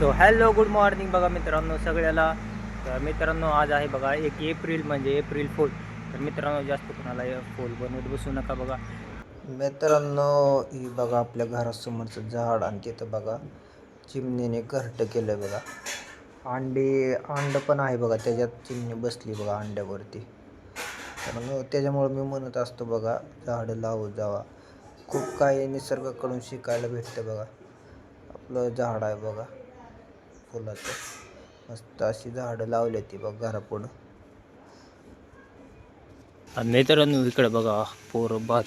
So hello good morning बघा मित्रांनो सगळ्याला. तर मित्रांनो आज आहे बघा 1 एप्रिल म्हणजे एप्रिल फुल. तर मित्रांनो जास्त कोणाला फुल बनवत बसू नका बघा मित्रांनो. ही बघा आपल्या घरासमोरचं झाड आणि तिथं बघा चिमणीने घरटं केलं बघा. अंड पण आहे बघा, त्याच्यात चिमणी बसली बघा अंड्यावरती. तर त्याच्यामुळे मी म्हणत असतो बघा झाडं लावत जावा. खूप काही निसर्गाकडून शिकायला भेटतं बघा. आपलं झाड आहे बघा फुलाचं, मस्त अशी झाडं लावली ती बघ घरापुढं. मित्रांनो इकडे बघा पोरं भात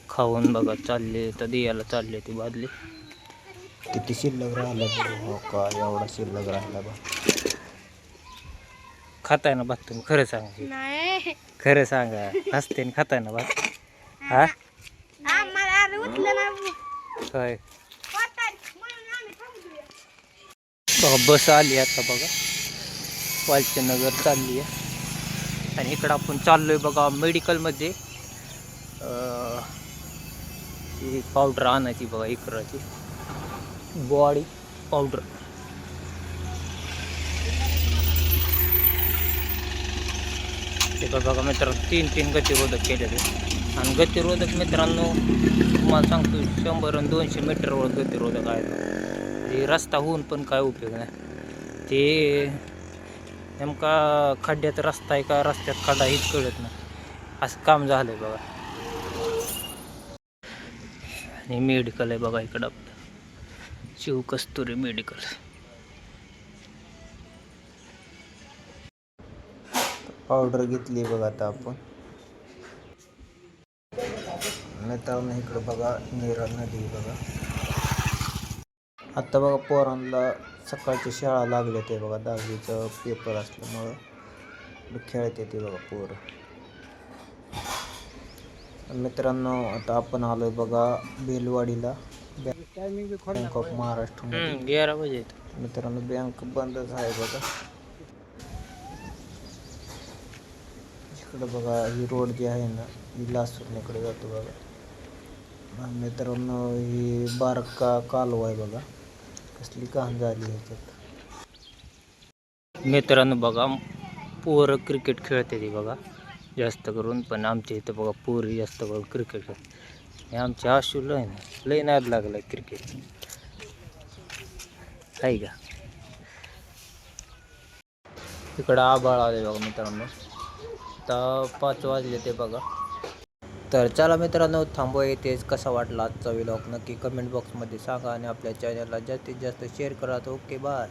खाऊन बघा चालले, तर दियाला चालले ती बादली. किती शिल्लक राहिला बघा. हो का, एवढा शिल्लक राहिला बघ. खाताय ना भात तुम्ही? खरं सांगा, खरं सांगा. हसते खाताय ना भात? हा होय बघा बस आली आता बघा, वालचंदनगर चालली आहे. आणि इकडं आपण चाललोय बघा मेडिकलमध्ये. ही पावडर आणायची बघा, इकराची बॉडी पावडर. तिथं बघा मित्रांनो 3 गतिरोधक केलेले. आणि गतिरोधक मित्रांनो तुम्हाला सांगतो 100 आणि 200 मीटरवर गतिरोधक आहेत. हे रस्ता होऊन पण काय उपयोग नाही. ते नेमका खड्ड्यात रस्ता आहे का रस्त्यात खड्डा हेच कळत नाही, असं काम झालंय बघा. आणि मेडिकल आहे बघा इकडं आपलं शिवकस्तुरी मेडिकल. पावडर घेतली बघा आता आपण. मित्रांनो इकडं बघा नीरा नदी बघा. आता बघा पोरांना सकाळची शाळा लागली ते बघा, 10वीचं पेपर असल्यामुळं खेळते ते बघा पोरं. मित्रांनो आता आपण आलोय बघा बेलवाडीला, बँक ऑफ महाराष्ट्र. 11 वाजे मित्रांनो बँक बंदच आहे बघा. इकडं बघा ही रोड जी आहे ना ही लासूरकडे जातो बघा. मित्रांनो ही बारका कालवा आहे बघा, कसली घाण झाली ह्याच्यात. मित्रांनो बघा पोरं क्रिकेट खेळते ती बघा जास्त करून. पण आमच्या इथं बघा पोरी जास्त करून क्रिकेट खेळते. आमच्या आशू लय नाद लागला क्रिकेट आहे का. इकडं आभाळ आले बघा मित्रांनो, आता 5 वाजले ते बघा. तर चला मित्रांनो थांबू येतेच. कसा वाटला आजचा व्लॉग नक्की कमेंट बॉक्समध्ये सांगा आणि आपल्या चॅनलला जास्तीत जास्त शेअर करा. Okay bye.